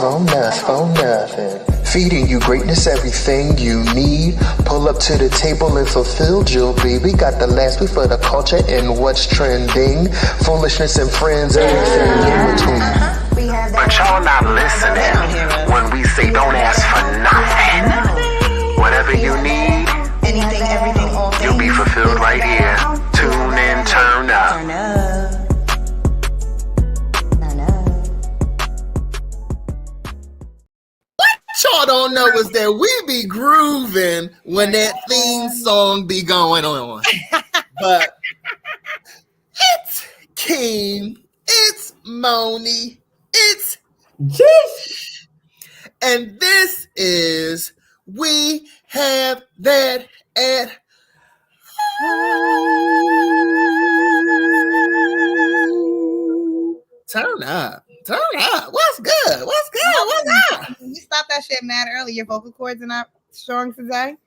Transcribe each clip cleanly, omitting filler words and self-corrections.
for nothing. Feeding you greatness, everything you need. Pull up to the table and fulfill jewelry. We got the last week for the culture and what's trending. Foolishness and friends, everything in between. But y'all not listening when we say don't ask for nothing. Whatever you need, anything, everything, all things, you'll be fulfilled right here. Tune in, turn up. Turn up. Y'all don't know is that we be grooving when that theme song be going on. But it's King, it's Moni, it's Jish. And this is We Have That at Home. Turn up. Turn up. What's good? What's good? What's up? You stopped that shit mad early. Your vocal cords are not strong today.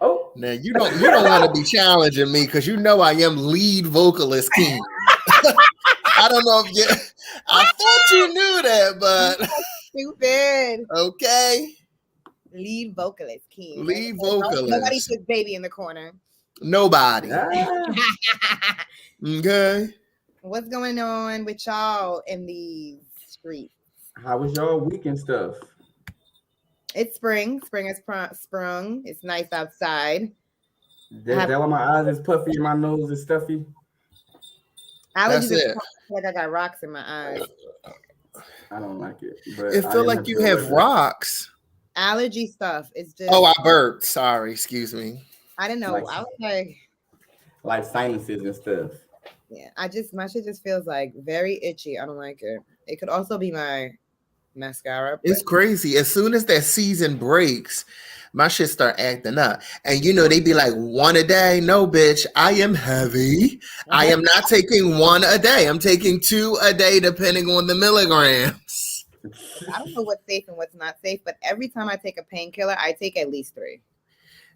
Oh, now you don't want to be challenging me because you know I am lead vocalist king. I don't know if you. I thought you knew that, but Stupid. Okay. Lead vocalist king. Lead vocalist. Nobody puts baby in the corner. Nobody. Okay. What's going on with y'all in these streets? How was y'all weekend stuff? It's spring. Spring has sprung. It's nice outside. Is that why my eyes is puffy and my nose is stuffy? That's it. Like I got rocks in my eyes. I don't like it. But It feel like you have rocks. Allergy stuff. It's just. Oh, I burped. Sorry. Excuse me. I didn't know. Like, I was like sinuses and stuff. Yeah, my shit just feels like very itchy. I don't like it. It could also be my mascara. It's crazy. As soon as that season breaks, my shit start acting up. And you know, they be like, 1 a day. No, bitch, I am heavy. I am not taking 1 a day. I'm taking 2 a day, depending on the milligrams. I don't know what's safe and what's not safe, but every time I take a painkiller, I take at least 3.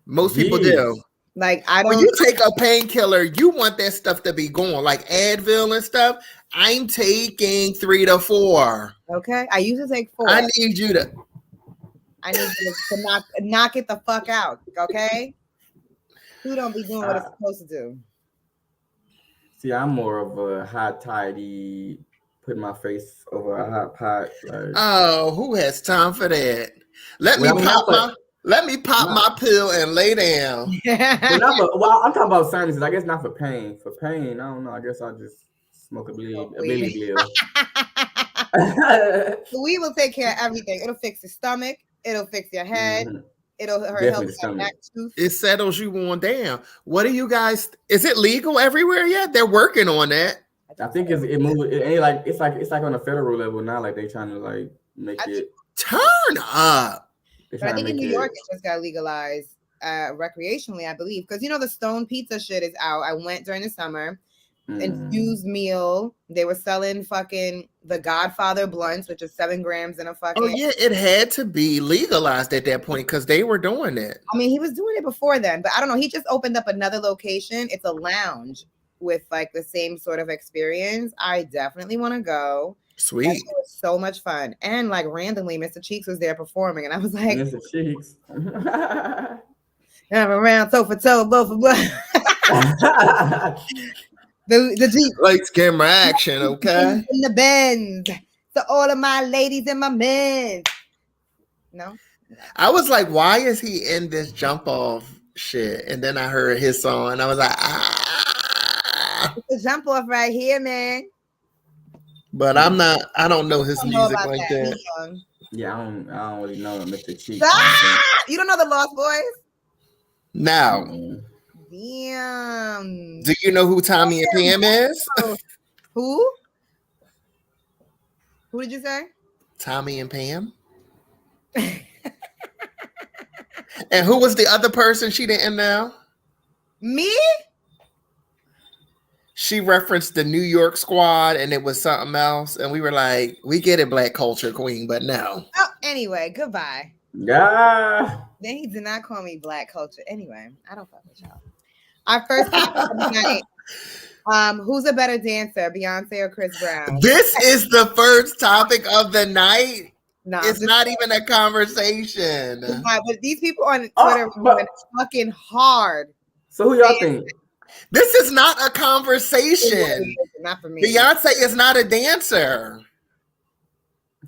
Most people do. Like, I don't. When you take a painkiller, you want that stuff to be going, like Advil and stuff. I'm taking 3 to 4. Okay, I used to take 4. I need you to knock it the fuck out. Okay, who don't be doing what it's supposed to do? See, I'm more of a hot tidy, put my face over a hot pot. Like, oh, who has time for that? Let me pop my pill and lay down. I'm talking about sinuses. I guess not for pain. For pain, I don't know. I guess I'll just smoke a Billy Bill. We will take care of everything. It'll fix your stomach. It'll fix your head. Mm-hmm. It'll help your back tooth. It settles you on down. What do you guys? Is it legal everywhere yet? They're working on that. I think it moves. It ain't like it's like on a federal level now. Like they trying to like make it turn up. But I think in New York it just got legalized recreationally, I believe, because you know the Stone Pizza shit is out. I went during the summer. Infused meal. They were selling fucking the Godfather blunts, which is 7 grams in a fucking. Oh yeah, it had to be legalized at that point because they were doing it. I mean, he was doing it before then, but I don't know. He just opened up another location. It's a lounge with like the same sort of experience. I definitely want to go. Sweet. It was so much fun. And like randomly, Mr. Cheeks was there performing, and I was like, Mr. Cheeks. I'm around toe for toe, blow for blow. The Jeep. Lights, camera, action, okay? In the Benz. To all of my ladies and my men. No? I was like, why is he in this jump off shit? And then I heard his song and I was like, ah. It's a jump off right here, man. But I don't know his music like that. Yeah, I don't really know Mr. Cheeks. You don't know the Lost Boys? No. Damn. Do you know who Tommy and Pam is? Who? Who did you say? Tommy and Pam. And who was the other person she didn't know? Me? She referenced the New York Squad and it was something else. And we were like, we get it, Black Culture Queen, but no. Oh, anyway, goodbye. Yeah. Then he did not call me Black Culture. Anyway, I don't fuck with y'all. Our first topic of the night. Who's a better dancer, Beyonce or Chris Brown? This is the first topic of the night. No, it's not even a conversation. But these people on Twitter went fucking hard. So who y'all think? This is not a conversation. Not for me. Beyonce is not a dancer.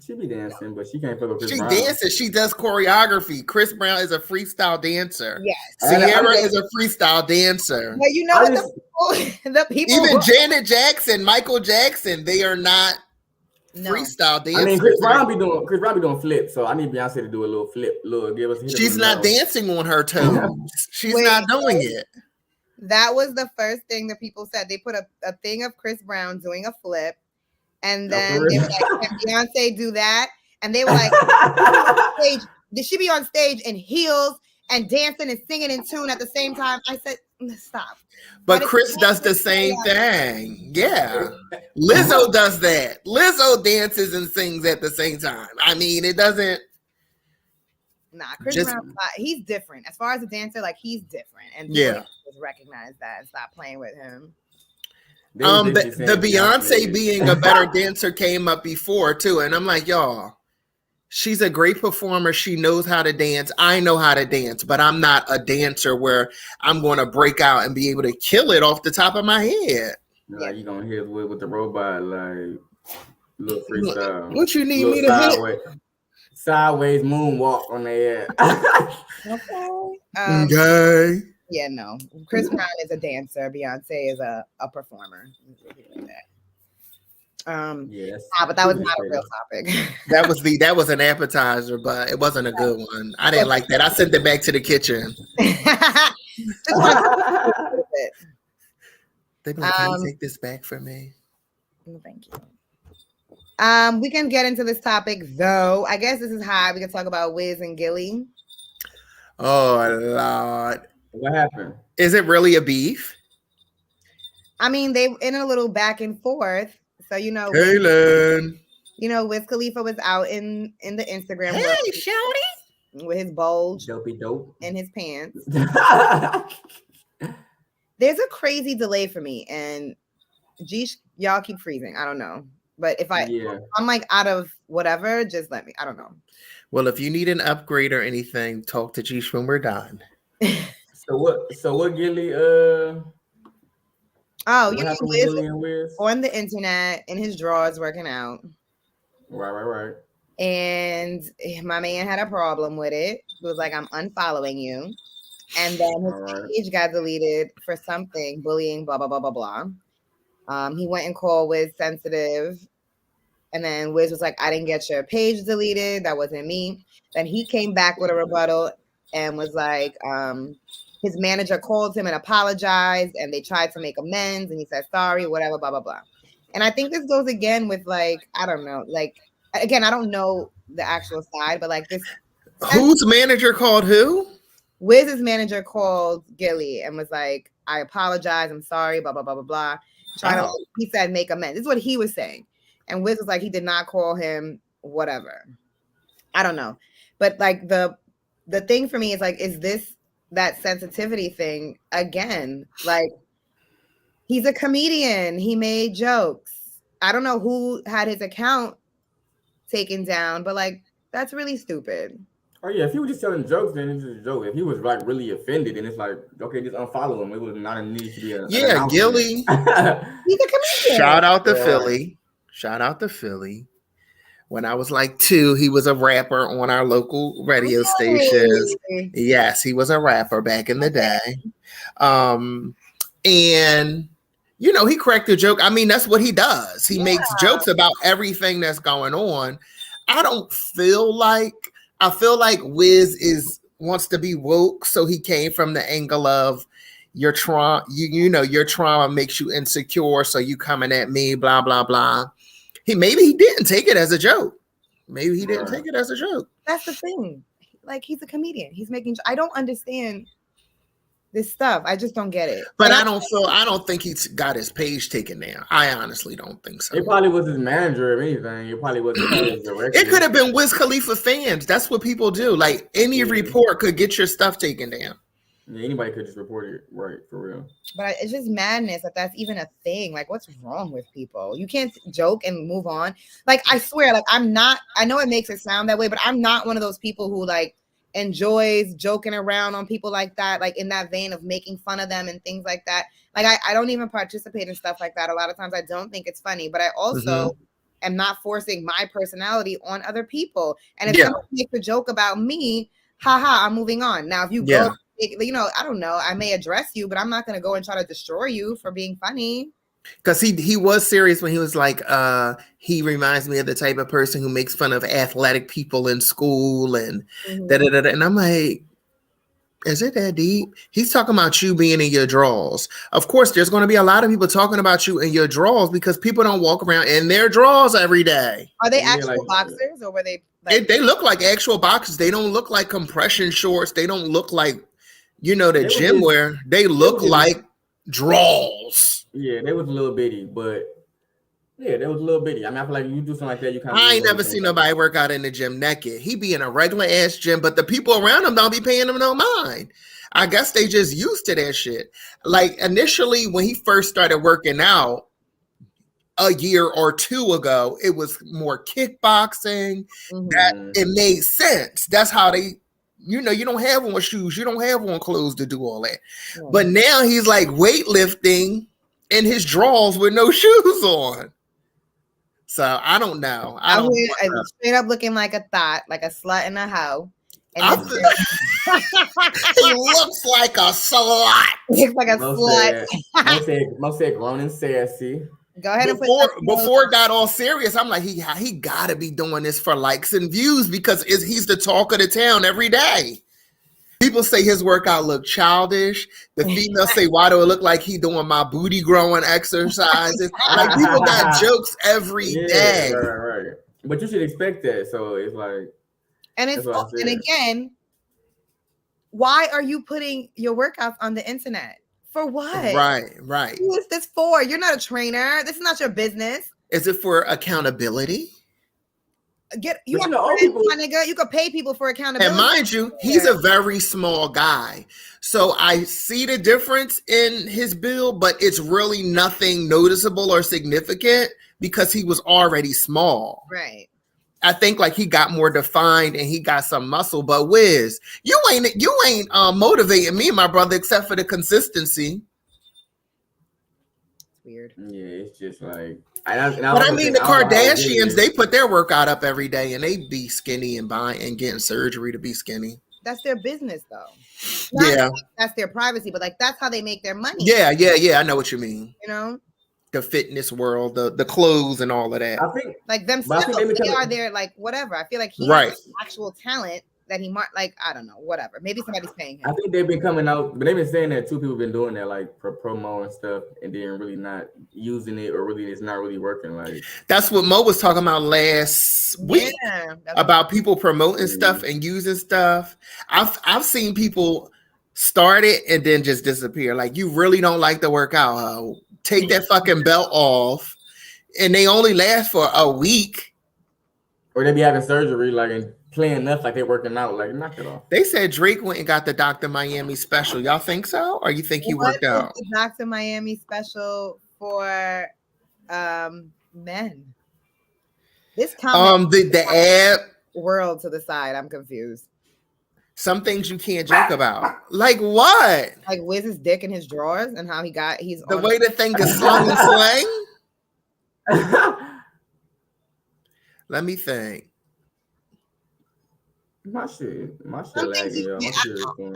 She be dancing, but she can't fuck with Chris She Brown. dances. She does choreography. Chris Brown is a freestyle dancer. Yes. Sierra is a freestyle dancer. But you know what the people even Janet Jackson, Michael Jackson, they are not freestyle dancers. I mean, Chris Brown be doing flips, so I need Beyonce to do a little flip. Give us. She's not dancing on her toes. She's not doing it. That was the first thing that people said. They put a thing of Chris Brown doing a flip, and then they were like, "Can Beyonce do that?" And they were like, "Did she be on stage in heels and dancing and singing in tune at the same time?" I said, "Stop." But Chris does the same thing. Yeah. Lizzo does that. Lizzo dances and sings at the same time. I mean, it doesn't. Nah, Chris Brown, he's different. As far as a dancer, like he's different. And just recognize that and stop playing with him. The Beyonce being a better dancer came up before too. And I'm like, y'all, she's a great performer. She knows how to dance. I know how to dance, but I'm not a dancer where I'm going to break out and be able to kill it off the top of my head. Like, you're going to hit with the robot, like, little freestyle. What you need me to hit? Sideways moonwalk on their head. Okay. Yeah, no. Chris Brown is a dancer. Beyonce is a performer. Yes. But that was not a real topic. that was an appetizer, but it wasn't a good one. I didn't like that. I sent it back to the kitchen. They be like, can you take this back for me? Thank you. We can get into this topic though. I guess this is high. We can talk about Wiz and Gillie. Oh Lord. What happened? Is it really a beef? I mean, they in a little back and forth. So Kaylin. Wiz Khalifa was out in the Instagram. Hey, shawty. With his bulge dopey dope in his pants. There's a crazy delay for me, and geez, y'all keep freezing. I don't know. But if I'm like out of whatever, just let me. I don't know. Well, if you need an upgrade or anything, talk to Geesh when we're done. So what Gillie Wiz on the internet in his drawers working out. Right. And my man had a problem with it. He was like, "I'm unfollowing you." And then his page got deleted for something, bullying, blah, blah, blah, blah, blah. He went and called Wiz sensitive. And then Wiz was like, "I didn't get your page deleted. That wasn't me." Then he came back with a rebuttal and was like, his manager called him and apologized, and they tried to make amends, and he said sorry, whatever, blah, blah, blah. And I think this goes again with like, I don't know, like, again, I don't know the actual side, but like this. Whose manager called who? Wiz's manager called Gillie and was like, "I apologize, I'm sorry, blah, blah, blah, blah, blah." He said make amends. This is what he was saying. And Wiz was like, he did not call him whatever. I don't know. But like the thing for me is like, is this that sensitivity thing again? Like, he's a comedian. He made jokes. I don't know who had his account taken down, but like, that's really stupid. Oh yeah, if he was just telling jokes, then it's just a joke. If he was like really offended, then it's like, okay, just unfollow him. It was not a need to be a Gillie. He's a comedian. Shout out to Philly. Shout out to Philly. When I was like 2, he was a rapper on our local radio stations. Yes, he was a rapper back in the day. And he cracked a joke. I mean, that's what he does. He makes jokes about everything that's going on. I feel like Wiz wants to be woke, so he came from the angle of your trauma. Your trauma makes you insecure, so you coming at me, blah blah blah. Maybe he didn't take it as a joke. Maybe he didn't take it as a joke. That's the thing. Like, he's a comedian. He's making. I don't understand this stuff. I just don't get it. But I don't think he's got his page taken down. I honestly don't think so. It probably was his manager, if anything. It probably wasn't his director. It could have been Wiz Khalifa fans. That's what people do. Like, any report could get your stuff taken down. Yeah, anybody could just report it, right? For real. But it's just madness that that's even a thing. Like, what's wrong with people? You can't joke and move on. Like, I swear, like, I'm not. I know it makes it sound that way, but I'm not one of those people who like enjoys joking around on people like that, like in that vein of making fun of them and things like that. Like, I don't even participate in stuff like that. A lot of times, I don't think it's funny, but I also am not forcing my personality on other people. And if someone makes a joke about me, haha, I'm moving on. Now, if you go. You know, I don't know. I may address you, but I'm not going to go and try to destroy you for being funny. Because he was serious when he was like, he reminds me of the type of person who makes fun of athletic people in school and da-da-da-da. And I'm like, is it that deep? He's talking about you being in your drawers. Of course, there's going to be a lot of people talking about you in your drawers because people don't walk around in their drawers every day. Are they actual boxers or were they? Like, they look like actual boxers. They don't look like compression shorts. They don't look like, you know, the gym wear. They look like draws. Yeah, they was a little bitty, but yeah, they was a little bitty. I mean, I feel like you do something like that, you kind of. I ain't never seen nobody work out in the gym naked. He be in a regular ass gym, but the people around him don't be paying him no mind. I guess they just used to that shit. Like initially, when he first started working out a year or two ago, it was more kickboxing. That it made sense. That's how they. You know, you don't have on shoes. You don't have on clothes to do all that. But now he's like weightlifting in his drawers with no shoes on. So I don't know. I'm straight up looking like a thought, like a slut and a hoe. And he looks like a slut. He looks like a slut. Most said grown and sassy. Go ahead before it got all serious, I'm like, he gotta be doing this for likes and views because he's the talk of the town every day. People say his workout look childish. The females say, why do it look like he doing my booty growing exercises? Like people got jokes every day. Right. But you should expect that. So it's like, and again, why are you putting your workouts on the internet? For what? Right. Who is this for? You're not a trainer. This is not your business. Is it for accountability? You could pay people for accountability. And mind you, he's a very small guy. So I see the difference in his build, but it's really nothing noticeable or significant because he was already small. Right. I think like he got more defined and he got some muscle. But Wiz, you ain't motivating me, my brother, except for the consistency. It's weird. Yeah, it's just like. I mean, the Kardashians, they put their workout up every day and they be skinny and getting surgery to be skinny. That's their business, though. That's their privacy, but like that's how they make their money. Yeah. I know what you mean. You know. The fitness world, the clothes and all of that. I think like themselves, they are there like whatever. I feel like he has actual talent that he might like, I don't know, whatever. Maybe somebody's paying him. I think they've been coming out, but they've been saying that two people been doing that like for promo and stuff and then really not using it or really it's not really working. Like that's what Mo was talking about last week about people promoting stuff and using stuff. I've seen people start it and then just disappear. Like you really don't like the workout. Take that fucking belt off, and they only last for a week. Or they be having surgery, like and playing nuts, like they're working out, like knock it off. They said Drake went and got the Dr. Miami special. Y'all think so, or you think he worked out? The Dr. Miami special for men. This comment the ad world to the side. I'm confused. Some things you can't joke about. Like what? Like Wiz's dick in his drawers and how he's the way the thing is slung and slang. Let me think. My shit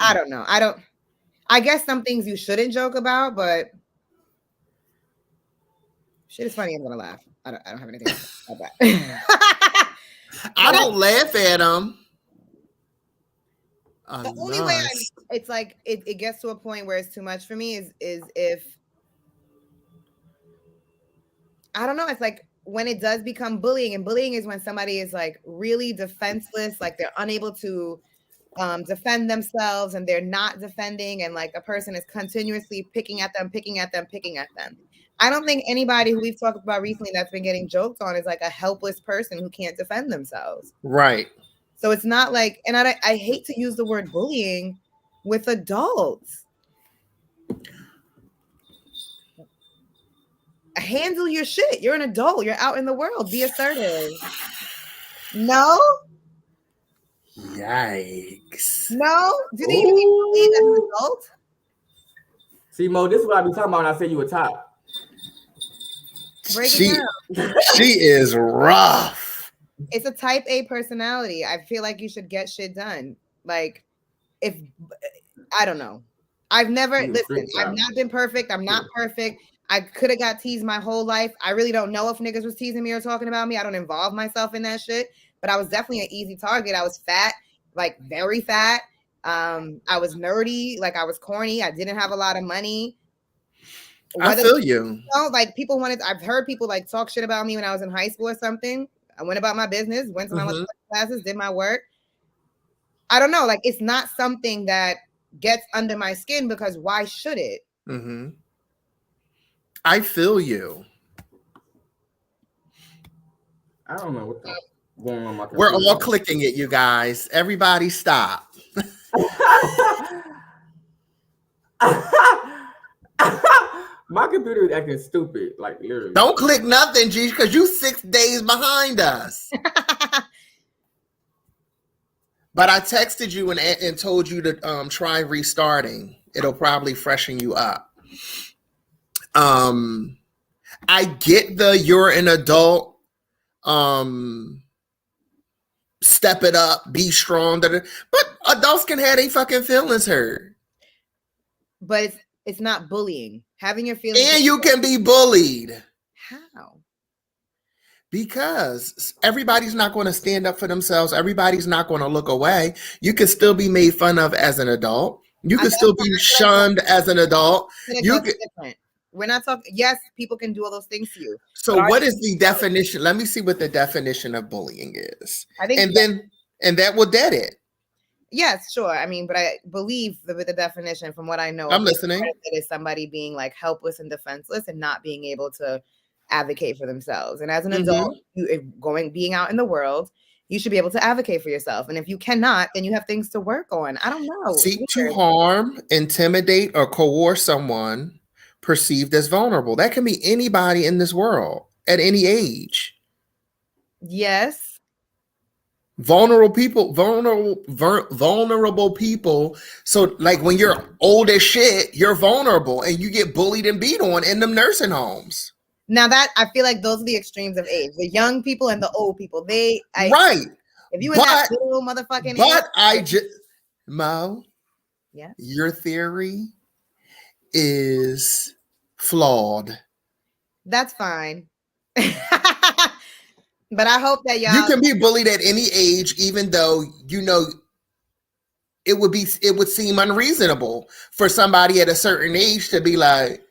I don't know. I guess some things you shouldn't joke about, but shit is funny. I'm gonna laugh. I don't have anything about that. I don't laugh at him. The only way it's like it gets to a point where it's too much for me is if I don't know, it's like when it does become bullying, and bullying is when somebody is like really defenseless, like they're unable to defend themselves and they're not defending, and like a person is continuously picking at them. I don't think anybody who we've talked about recently that's been getting joked on is like a helpless person who can't defend themselves. Right. So it's not like, and I hate to use the word bullying with adults. Handle your shit. You're an adult. You're out in the world. Be assertive. No? Yikes. No? Do they even believe as an adult? See, Mo, this is what I be talking about when I say you a top. Break it down. She is rough. It's a type A personality. I feel like you should get shit done. Like, if I don't know. I've never I've not been perfect. I'm not perfect. I could have got teased my whole life. I really don't know if niggas was teasing me or talking about me. I don't involve myself in that shit. But I was definitely an easy target. I was fat, like very fat. I was nerdy, like I was corny. I didn't have a lot of money. I feel you. You know, like people I've heard people like talk shit about me when I was in high school or something. I went about my business, went to my classes, did my work. I don't know. Like, it's not something that gets under my skin because why should it? Mm-hmm. I feel you. I don't know what's going on. We're all clicking it, you guys. Everybody stop. My computer is acting stupid, like literally. Don't click nothing, G, because you 6 days behind us. But I texted you and told you to try restarting. It'll probably freshen you up. I get you're an adult. Step it up, be strong. But adults can have their fucking feelings hurt. But it's not bullying. Having your feelings. And you can be bullied. How? Because everybody's not going to stand up for themselves. Everybody's not going to look away. You can still be made fun of as an adult. You can still be shunned as an adult. You can, different. We're not talking. Yes, people can do all those things to you. So what is the definition? Let me see what the definition of bullying is. I think, and that will dead it. Yes, sure. I mean, but I believe with the definition, from what I know, I'm listening. It is somebody being like helpless and defenseless and not being able to advocate for themselves. And as an adult, being out in the world, you should be able to advocate for yourself. And if you cannot, then you have things to work on. I don't know. Seek to harm, intimidate, or coerce someone perceived as vulnerable. That can be anybody in this world at any age. Yes. Vulnerable people. So like when you're old as shit, you're vulnerable and you get bullied and beat on in them nursing homes. Now that I feel like those are the extremes of age. The young people and the old people. Right. If you in that little motherfucking Mo, yeah, your theory is flawed. That's fine. But I hope that y'all. You can be bullied at any age, even though you know it would seem unreasonable for somebody at a certain age to be like.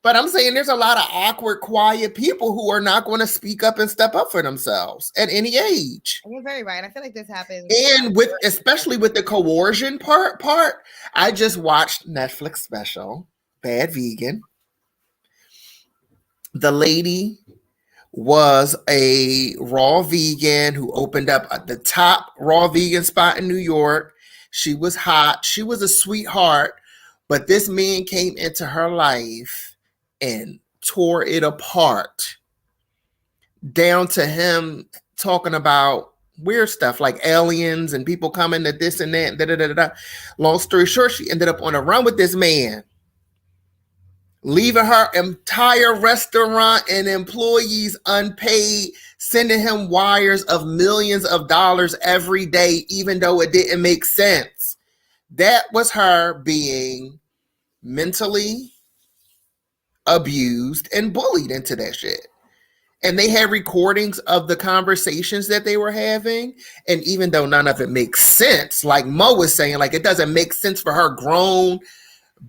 But I'm saying there's a lot of awkward, quiet people who are not going to speak up and step up for themselves at any age. You're very right. I feel like this happens. And especially with the coercion part, I just watched Netflix special, Bad Vegan. The lady was a raw vegan who opened up the top raw vegan spot in New York. She was hot. She was a sweetheart. But this man came into her life and tore it apart, down to him talking about weird stuff like aliens and people coming to this and that. Long story short, she ended up on a run with this man, leaving her entire restaurant and employees unpaid, sending him wires of millions of dollars every day, even though it didn't make sense. That was her being mentally abused and bullied into that shit. And they had recordings of the conversations that they were having. And even though none of it makes sense, like Mo was saying, like it doesn't make sense for her grown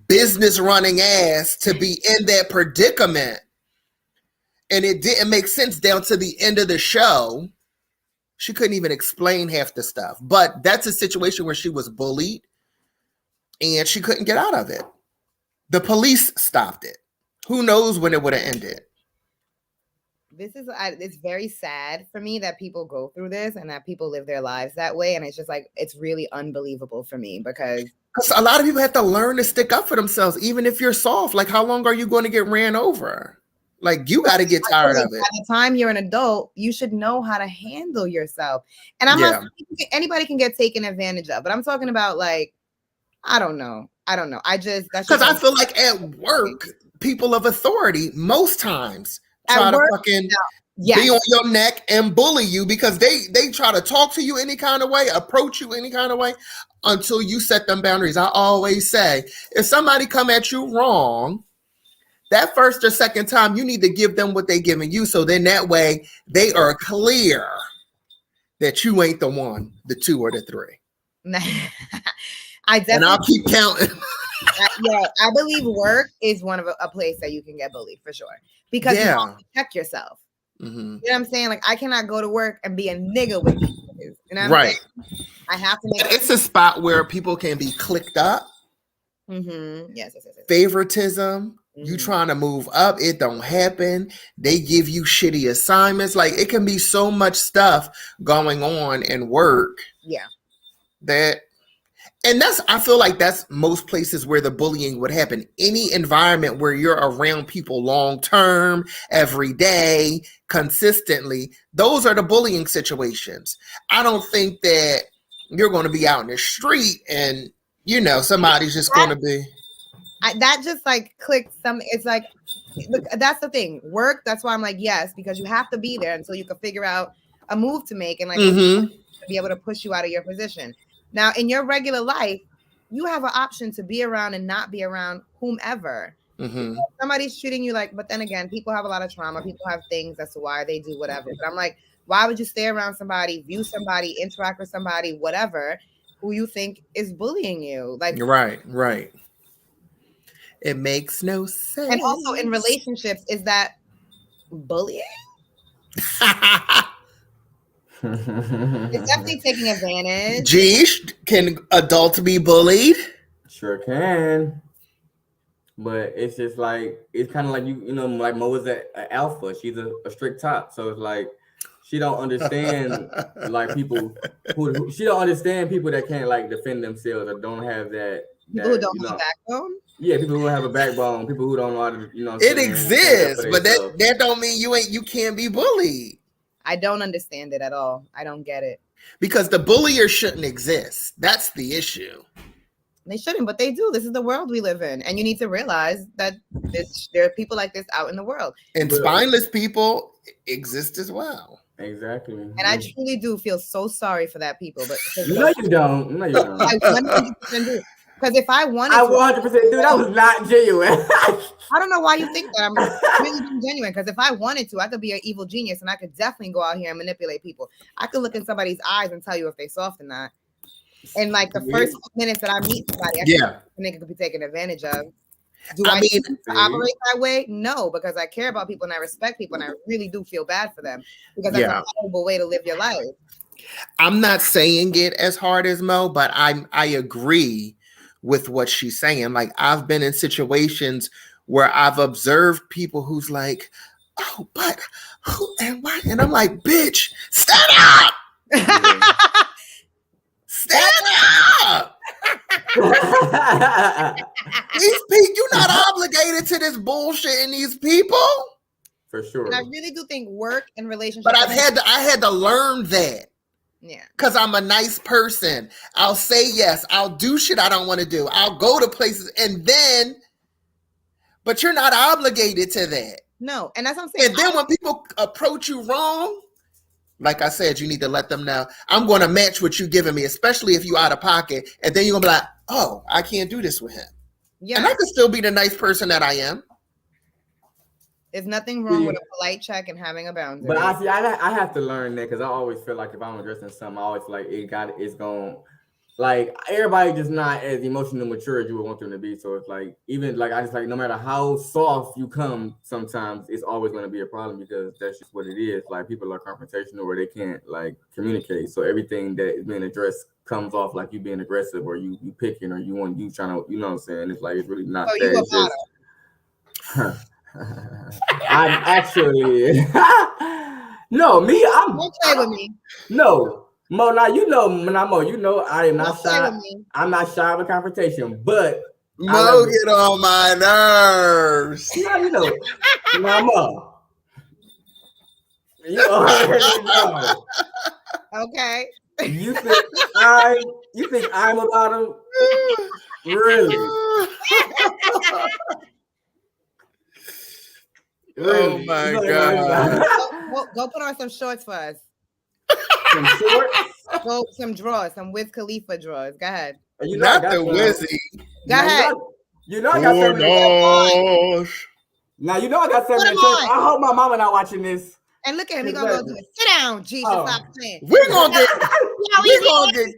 business running ass to be in that predicament. And it didn't make sense down to the end of the show. She couldn't even explain half the stuff. But that's a situation where she was bullied and she couldn't get out of it. The police stopped it. Who knows when it would have ended? it's very sad for me that people go through this and that people live their lives that way. And it's just like, it's really unbelievable for me because a lot of people have to learn to stick up for themselves, even if you're soft. Like, how long are you going to get ran over? Like, you got to get tired of it. By the time you're an adult, you should know how to handle yourself. And I'm not saying anybody can get taken advantage of, but I'm talking about like, I don't know. That's because I feel like at work, people of authority most times try to fucking be on your neck and bully you because they try to talk to you any kind of way, approach you any kind of way until you set them boundaries. I always say, if somebody come at you wrong, that first or second time, you need to give them what they giving you. So then that way they are clear that you ain't the one, the two, or the three. And I'll keep counting. I believe work is one of a place that you can get bullied for sure. Because you have to check yourself. Mm-hmm. You know what I'm saying? Like, I cannot go to work and be a nigga with people. You know what I'm saying? I have to make it's a spot where people can be clicked up. Mm-hmm. Yes. Favoritism. Mm-hmm. You trying to move up, it don't happen. They give you shitty assignments. Like, it can be so much stuff going on in work. Yeah. I feel like that's most places where the bullying would happen. Any environment where you're around people long term, every day, consistently, those are the bullying situations. I don't think that you're going to be out in the street and, somebody's just going to be. That just like clicked some. It's like, look, that's the thing. Work. That's why I'm like, yes, because you have to be there until you can figure out a move to make and like to be able to push you out of your position. Now, in your regular life, you have an option to be around and not be around whomever. Mm-hmm. Somebody's treating you like, but then again, people have a lot of trauma. People have things as to why they do whatever. But I'm like, why would you stay around somebody, view somebody, interact with somebody, whatever, who you think is bullying you? Like, right. It makes no sense. And also in relationships, is that bullying? It's definitely taking advantage. Geesh, can adults be bullied? Sure can. But it's just like, it's kind of like, like Mo is an alpha. She's a strict top. So it's like, she don't understand like people she don't understand people that can't like defend themselves or don't have that. People who don't have a backbone? Yeah, people who have a backbone, people who don't know how to, it exists, but that don't mean you can't be bullied. I don't understand it at all. I don't get it. Because the bullier shouldn't exist. That's the issue. They shouldn't, but they do. This is the world we live in. And you need to realize that there are people like this out in the world. And spineless people exist as well. Exactly. And I truly do feel so sorry for that people. But No, you don't. I 100% do. Because if I wanted to, 100% do. That was not genuine. I don't know why you think that. I'm really being genuine. Because if I wanted to, I could be an evil genius and I could definitely go out here and manipulate people. I could look in somebody's eyes and tell you if they're soft or not. And like the first minutes that I meet somebody, I think a nigga could be taken advantage of. Do I mean to operate that way? No, because I care about people and I respect people and I really do feel bad for them because that's a horrible way to live your life. I'm not saying it as hard as Mo, but I agree with what she's saying. Like, I've been in situations where I've observed people who's like, oh, but who and why? And I'm like, bitch, stand up. Stand up. These people, you're not obligated to this bullshit in these people. For sure. And I really do think work and relationships. But I had to learn that. Yeah. Because I'm a nice person. I'll say yes. I'll do shit I don't want to do. I'll go to places but you're not obligated to that. No. And that's what I'm saying. And then when people approach you wrong, like I said, you need to let them know, I'm going to match what you giving me, especially if you out of pocket. And then you're going to be like, oh, I can't do this with him. Yeah. And I can still be the nice person that I am. There's nothing wrong with a polite check and having a boundary. But I have to learn that because I always feel like if I'm addressing something, I always feel like it's going, like, everybody just not as emotionally mature as you would want them to be. So it's like, even like, I just like, no matter how soft you come, sometimes it's always going to be a problem because that's just what it is. Like, people are confrontational or they can't like communicate. So everything that is being addressed comes off like you being aggressive or you picking or you trying to, you know what I'm saying? It's like, it's really not that. It's just, I'm actually no me. Don't play with me. No, Mo. Now you know, Mo. You know, I am not Don't play shy. with me. I'm not shy of a confrontation, but Mo get on my nerves. now you know, now Mo. You already know. Okay. You think I'm about him? Really? Oh my God. Go put on some shorts for us. Some shorts? Go some drawers, some Wiz Khalifa drawers. Go ahead. You know Not the Wizzy. Go ahead. You know I got Oh something. gosh. Now you know I got something. I hope my mama not watching this. And look at him. He's gonna go do it. Sit down, Jesus. Stop playing. We're gonna get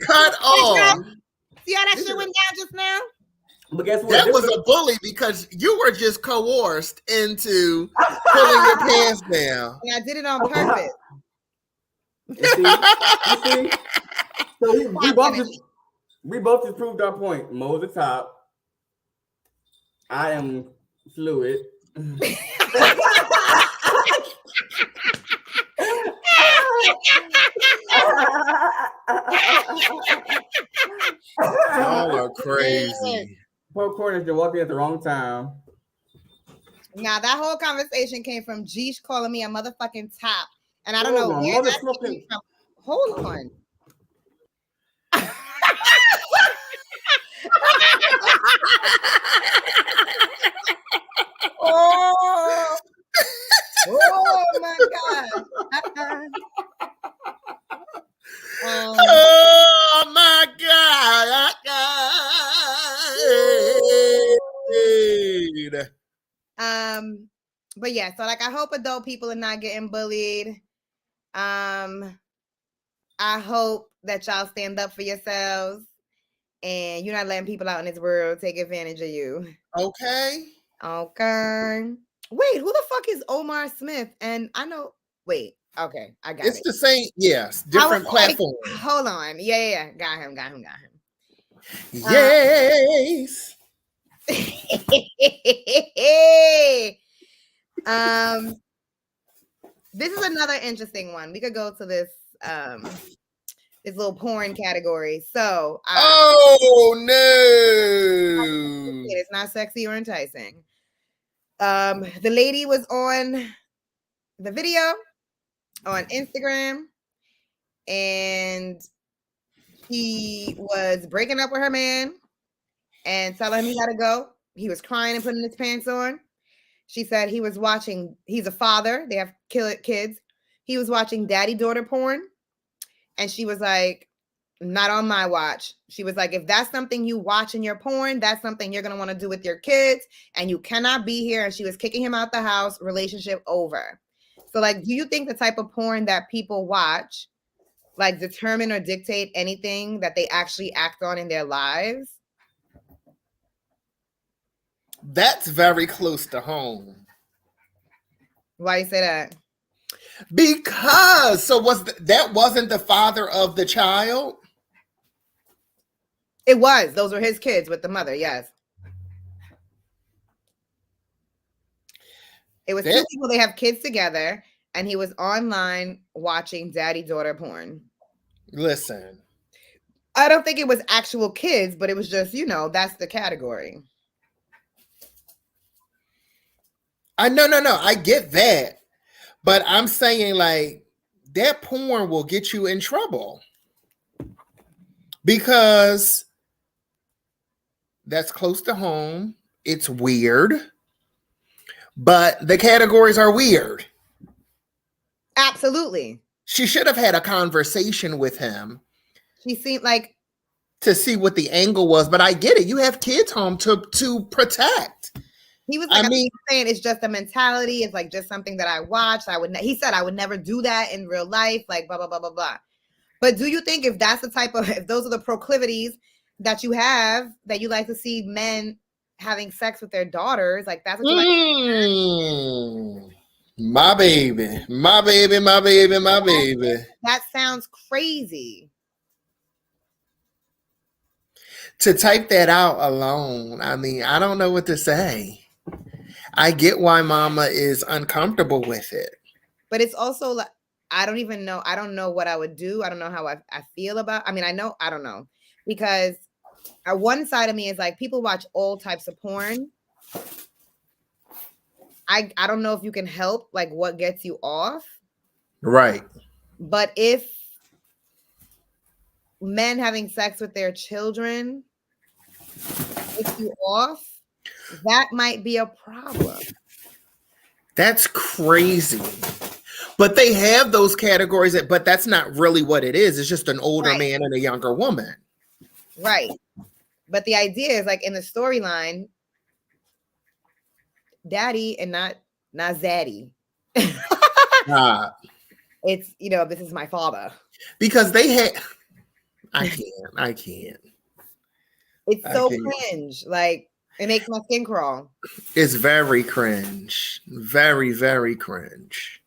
cut off. See how that shit went down just now? But guess what? That was a bully because you were just coerced into pulling your pants down. And I did it on purpose. You see? So we both just proved our point. Mo's the top. I am fluid. Y'all are crazy. Popcorn is just walking at the wrong time. Now that whole conversation came from Jeesh calling me a motherfucking top, and I don't know where that came from. Hold on. Oh my God. Oh my God. But yeah, so like I hope adult people are not getting bullied. I hope that y'all stand up for yourselves and you're not letting people out in this world take advantage of you. Okay. Wait, who the fuck is Omar Smith? And I know, wait, okay, I got it. It's the same, yes, different platform. Like, hold on. Yeah. Got him. Yes. This is another interesting one. We could go to this this little porn category. So oh no, it's not sexy or enticing. The lady was on the video on Instagram and he was breaking up with her man and telling him he had to go. He was crying and putting his pants on. She said he was watching, he's a father, they have kids. He was watching daddy-daughter porn. And she was like, not on my watch. She was like, if that's something you watch in your porn, that's something you're going to want to do with your kids. And you cannot be here. And she was kicking him out the house, relationship over. So like, do you think the type of porn that people watch, like determine or dictate anything that they actually act on in their lives? That's very close to home. Why you say that? Because that wasn't the father of the child? It was. Those were his kids with the mother, yes. It was two people, they have kids together, and he was online watching daddy-daughter porn. Listen. I don't think it was actual kids, but it was just, that's the category. No. I get that. But I'm saying like that porn will get you in trouble because that's close to home. It's weird, but the categories are weird. Absolutely. She should have had a conversation with him. She seemed like to see what the angle was, but I get it. You have kids home to protect. He was like, saying it's just a mentality. It's like just something that I watched. He said I would never do that in real life, like blah, blah, blah, blah, blah. But do you think if those are the proclivities that you have, that you like to see men having sex with their daughters, like that's what you like? My baby. That sounds crazy. To type that out alone, I mean, I don't know what to say. I get why mama is uncomfortable with it. But it's also like, I don't even know. I don't know what I would do. I don't know how I feel about. I mean, I don't know. Because one side of me is like, people watch all types of porn. I don't know if you can help like what gets you off. Right. But if men having sex with their children gets you off, that might be a problem. That's crazy. But they have those categories, but that's not really what it is. It's just an older man and a younger woman. Right. But the idea is like in the storyline, daddy and not zaddy. It's, this is my father. Because they had, I can't. It's so cringe. Like, it makes my skin crawl. It's very cringe. Very, very cringe.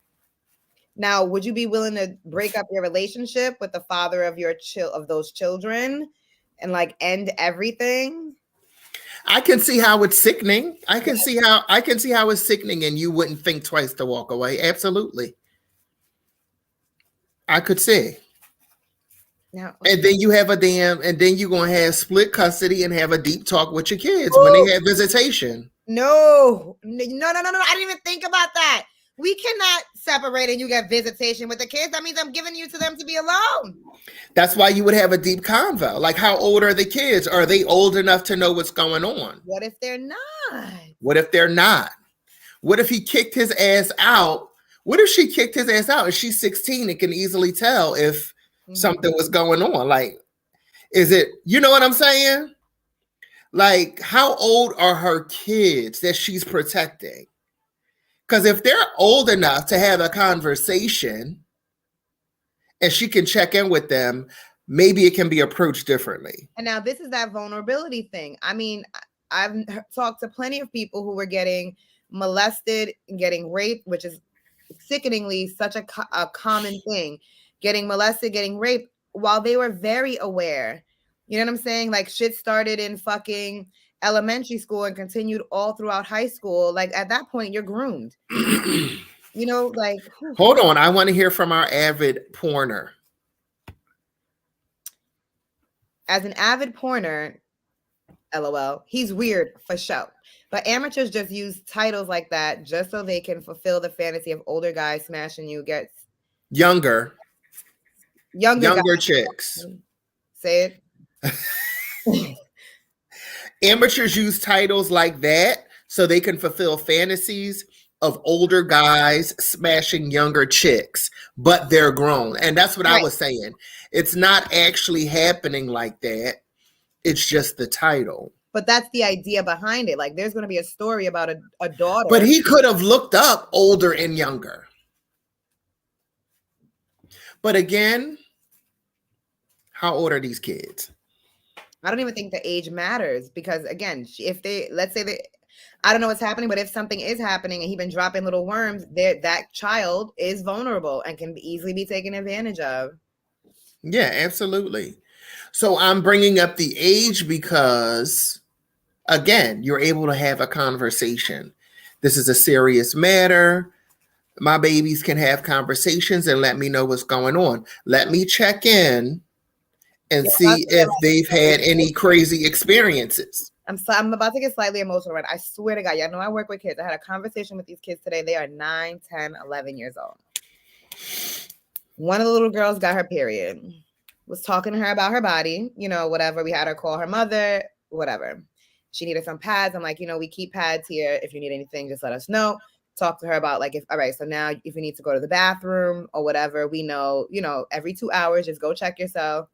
Now, would you be willing to break up your relationship with the father of those children and like end everything? I can see how it's sickening. I can see how it's sickening, and you wouldn't think twice to walk away. Absolutely. I could see. Now, and then you have and then you're gonna have split custody and have a deep talk with your kids when they have visitation. No. I didn't even think about that. We cannot separate and you get visitation with the kids. That means I'm giving you to them to be alone. That's why you would have a deep convo. Like, how old are the kids? Are they old enough to know what's going on? What if they're not? What if they're not? What if he kicked his ass out? What if she kicked his ass out and she's 16 and can easily tell if something was going on? Like, is it, you know what I'm saying? Like, how old are her kids that she's protecting? Because if they're old enough to have a conversation and she can check in with them, maybe it can be approached differently. And now this is that vulnerability thing. I mean, I've talked to plenty of people who were getting molested and getting raped, which is sickeningly such a common thing. Getting molested, getting raped while they were very aware. You know what I'm saying? Like, shit started in fucking elementary school and continued all throughout high school. Like, at that point, you're groomed. Like, hold on, I want to hear from our avid porner. As an avid porner, LOL, he's weird for sure. But amateurs just use titles like that just so they can fulfill the fantasy of older guys smashing you gets younger guys. chicks. Say it. Amateurs use titles like that so they can fulfill fantasies of older guys smashing younger chicks, but they're grown. And that's what I was saying. It's not actually happening like that. It's just the title. But that's the idea behind it. Like, there's going to be a story about a daughter. But he could have looked up older and younger. But again, how old are these kids? I don't even think the age matters because, again, if let's say I don't know what's happening, but if something is happening and he's been dropping little worms, that child is vulnerable and can easily be taken advantage of. Yeah, absolutely. So I'm bringing up the age because, again, you're able to have a conversation. This is a serious matter. My babies can have conversations and let me know what's going on. Let me check in and see if they've had any crazy experiences. I'm about to get slightly emotional, right? I swear to God, y'all know I work with kids. I had a conversation with these kids today. They are 9, 10, 11 years old. One of the little girls got her period. Was talking to her about her body, whatever. We had her call her mother, whatever. She needed some pads. I'm like, we keep pads here. If you need anything, just let us know. Talk to her about like, all right, so now if you need to go to the bathroom or whatever, we know, every 2 hours, just go check yourself.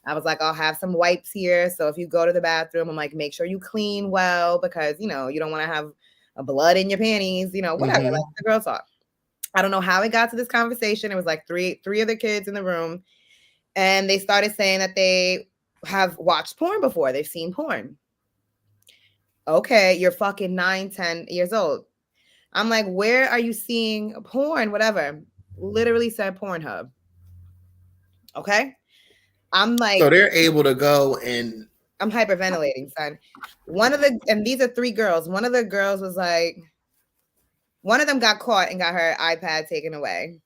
I was like, I'll have some wipes here. So if you go to the bathroom, I'm like, make sure you clean well because, you don't want to have a blood in your panties, whatever. Like the girl talk. I don't know how it got to this conversation. It was like three of the kids in the room. And they started saying that they have watched porn before. They've seen porn. Okay, you're fucking 9, 10 years old. I'm like, where are you seeing porn? Whatever. Literally said Pornhub. Okay. I'm like, so they're able to go and I'm hyperventilating, son. And these are 3 girls. One of the girls was like, One of them got caught and got her iPad taken away.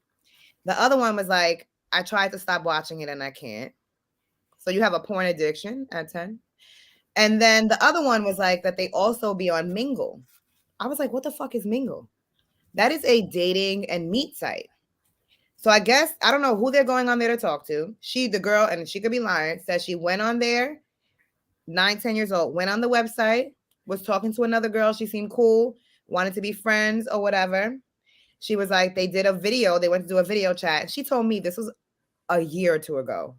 The other one was like, I tried to stop watching it and I can't. So you have a porn addiction at 10. And then the other one was like that they also be on Mingle. I was like, what the fuck is Mingle? That is a dating and meet site. So I guess, I don't know who they're going on there to talk to. The girl, and she could be lying, says she went on there, 9, 10 years old, went on the website, was talking to another girl. She seemed cool, wanted to be friends or whatever. She was like, they did a video. They went to do a video chat. And she told me this was a year or two ago.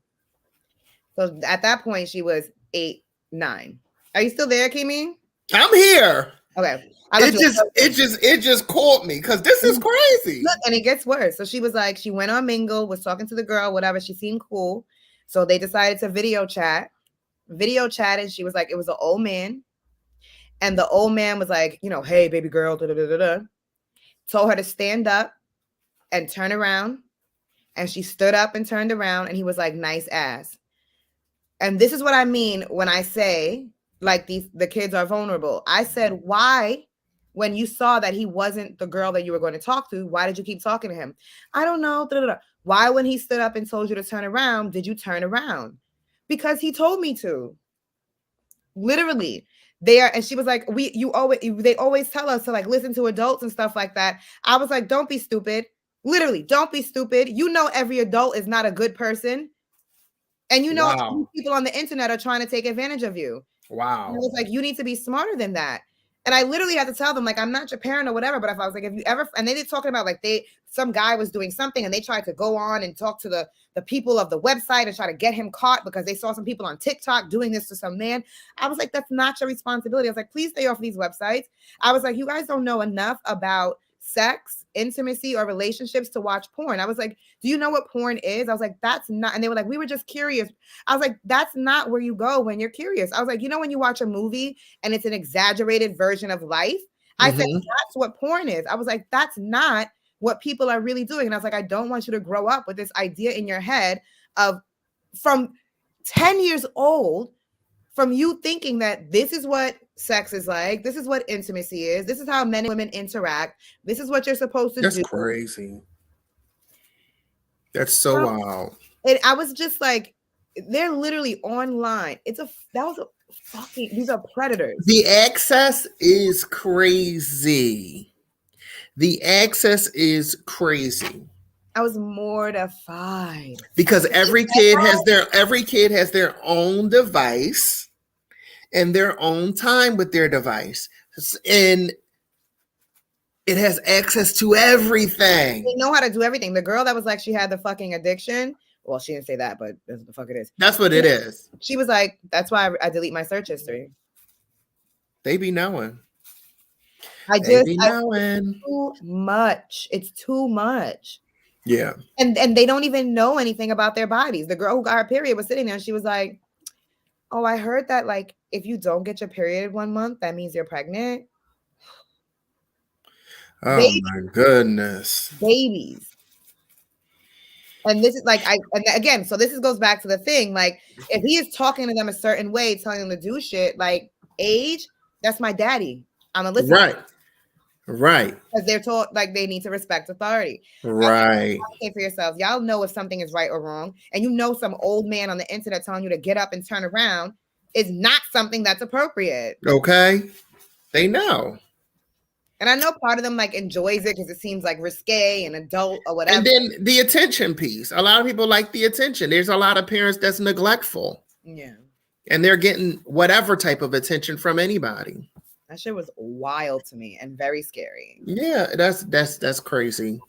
So at that point, she was 8, 9. Are you still there, Kimmy? I'm here. Okay. It just caught me because this is crazy. Look, and it gets worse. So she was like, she went on Mingle, was talking to the girl, whatever. She seemed cool. So they decided to video chat. Video chatted. She was like, it was an old man. And the old man was like, you know, hey, baby girl, da, da, da, da, da. Told her to stand up and turn around. And she stood up and turned around. And he was like, nice ass. And this is what I mean when I say, like, the kids are vulnerable. I said, why, when you saw that he wasn't the girl that you were going to talk to, why did you keep talking to him? I don't know. Da, da, da. Why, when he stood up and told you to turn around, did you turn around? Because he told me to. Literally. And she was like, they always tell us to like listen to adults and stuff like that. I was like, don't be stupid. Literally, don't be stupid. You know, every adult is not a good person. And you know, people on the internet are trying to take advantage of you. Wow. And I was like, you need to be smarter than that. And I literally had to tell them, like, I'm not your parent or whatever. But if I was like, if you ever, and they did talking about like some guy was doing something and they tried to go on and talk to the people of the website and try to get him caught because they saw some people on TikTok doing this to some man. I was like, that's not your responsibility. I was like, please stay off these websites. I was like, you guys don't know enough about sex, intimacy, or relationships to watch porn. I was like, do you know what porn is? I was like, that's not. And they were like, we were just curious. I was like, that's not where you go when you're curious. I was like, you know, when you watch a movie and it's an exaggerated version of life, I said, that's what porn is. I was like, that's not what people are really doing. And I was like, I don't want you to grow up with this idea in your head of from 10 years old, from you thinking that this is what sex is like, this is what intimacy is, this is how men and women interact, this is what you're supposed to do. That's crazy. That's so wild. And I was just like, they're literally online. These are predators. The access is crazy. The access is crazy. I was mortified because every kid has their own device and their own time with their device, and it has access to everything. They know how to do everything. The girl that was like, she had the fucking addiction. Well, she didn't say that, but that's what the fuck it is. That's what it is. She was like, that's why I delete my search history. They be knowing. Too much. It's too much. Yeah. And they don't even know anything about their bodies. The girl who got her period was sitting there and she was like, oh, I heard that like if you don't get your period 1 month, that means you're pregnant. Oh my goodness. Babies. And this is like, so this goes back to the thing. Like, if he is talking to them a certain way, telling them to do shit, like age, that's my daddy. I'm a listener. Right. Because they're told like they need to respect authority. Right. Say for yourselves, y'all know if something is right or wrong, and you know some old man on the internet telling you to get up and turn around is not something that's appropriate. Okay. They know. And I know part of them like enjoys it because it seems like risque and adult or whatever. And then the attention piece. A lot of people like the attention. There's a lot of parents that's neglectful. Yeah. And they're getting whatever type of attention from anybody. That shit was wild to me and very scary. Yeah, that's crazy.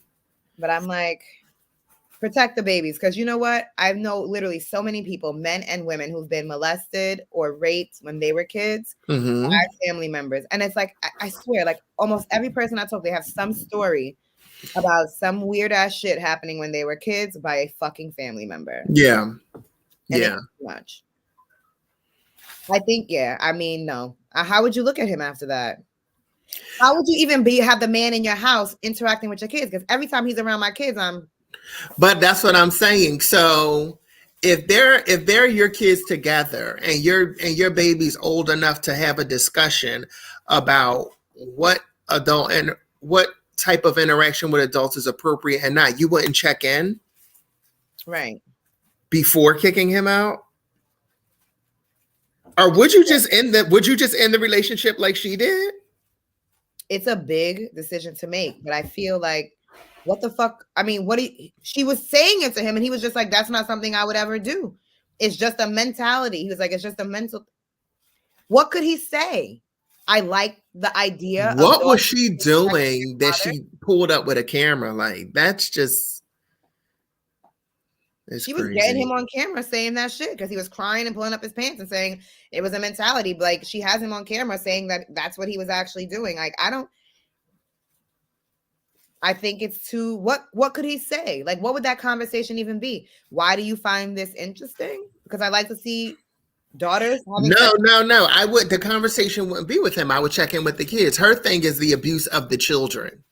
But I'm like, protect the babies. Because you know what? I know literally so many people, men and women, who've been molested or raped when they were kids, our family members. And it's like, I swear, like almost every person I talk, they have some story about some weird ass shit happening when they were kids by a fucking family member. Yeah. And yeah. It's too much. I think, yeah. I mean, no. How would you look at him after that? How would you even have the man in your house interacting with your kids? Because every time he's around my kids, But that's what I'm saying. So if they're your kids together and your baby's old enough to have a discussion about what adult and what type of interaction with adults is appropriate and not. You wouldn't check in, right, before kicking him out, or would you just end the relationship like she did? it's a big decision to make, but I feel like, what the fuck? I mean, she was saying it to him, and he was just like, that's not something I would ever do. It's just a mentality. He was like, it's just a mental. What could he say? I like the idea. What was she doing that she pulled up with a camera? Like, that's just. She was getting him on camera saying that shit because he was crying and pulling up his pants and saying it was a mentality. But like, she has him on camera saying that that's what he was actually doing. Like, I think it's too. What could he say? Like, what would that conversation even be? Why do you find this interesting? Because I like to see daughters. No. I would. The conversation wouldn't be with him. I would check in with the kids. Her thing is the abuse of the children.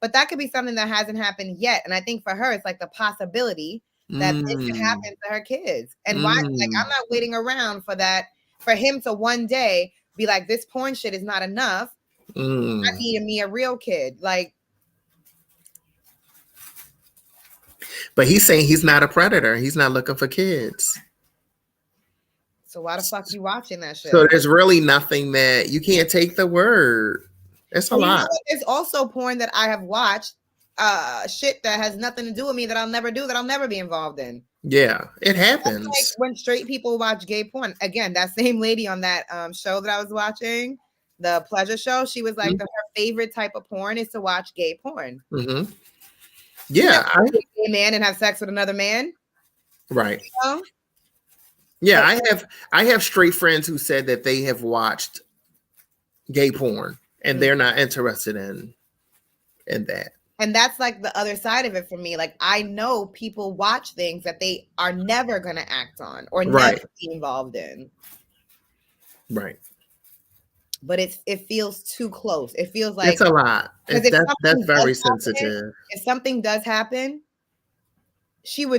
But that could be something that hasn't happened yet. And I think for her, it's like the possibility that this could happen to her kids. And why? Like, I'm not waiting around for that, for him to one day be like, this porn shit is not enough. I need me a real kid. Like, but he's saying he's not a predator. He's not looking for kids. So why the fuck are you watching that shit? So there's really nothing that you can't take the word. It's a lot. There's also porn that I have watched, shit that has nothing to do with me, that I'll never do, that I'll never be involved in. Yeah, it happens. Like when straight people watch gay porn. Again, that same lady on that show that I was watching, the pleasure show, she was like, her favorite type of porn is to watch gay porn. Yeah, a gay man and have sex with another man. Right. You know? Yeah, I have straight friends who said that they have watched gay porn and they're not interested in that. And that's like the other side of it for me. Like, I know people watch things that they are never going to act on or never be involved in. Right. But it feels too close. It feels like it's a lot. That's very sensitive. If something does happen, she'd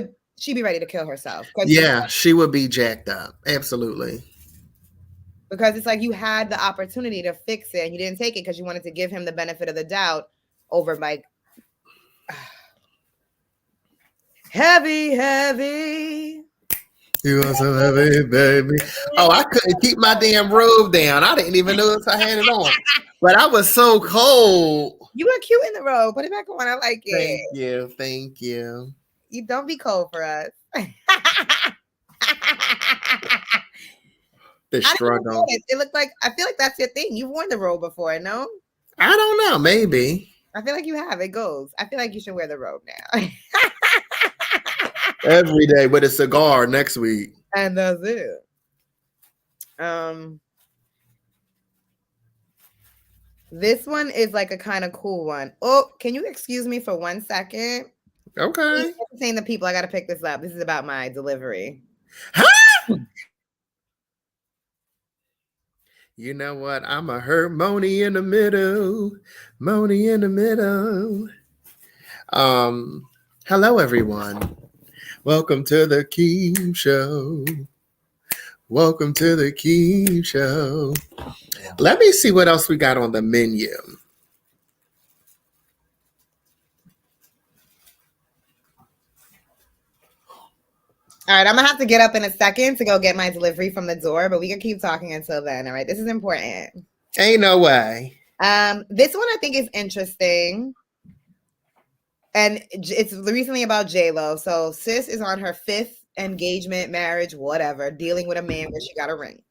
be ready to kill herself. Yeah, she would be jacked up. Absolutely. Because it's like you had the opportunity to fix it and you didn't take it because you wanted to give him the benefit of the doubt over like heavy. You are so heavy, baby. Oh, I couldn't keep my damn robe down. I didn't even notice I had it on. But I was so cold. You were cute in the robe. Put it back on. I like it. Thank you. You don't be cold for us. The struggle. It looked like, I feel like that's your thing. You've worn the robe before, no? I don't know. Maybe. I feel like you have. It goes. I feel like you should wear the robe now. Every day with a cigar next week. And that's it. This one is like a kind of cool one. Oh, can you excuse me for 1 second? Okay. Saying the people, I got to pick this up. This is about my delivery. Huh? You know what? I'm a hurt Moni in the middle. Moni in the middle. Hello, everyone. Welcome to the Keem Show. Welcome to the Keem Show. Let me see what else we got on the menu. All right, I'm gonna have to get up in a second to go get my delivery from the door, but we can keep talking until then. All right, this is important. Ain't no way. This one I think is interesting. And it's recently about J-Lo. So sis is on her 5th engagement, marriage, whatever, dealing with a man where she got a ring.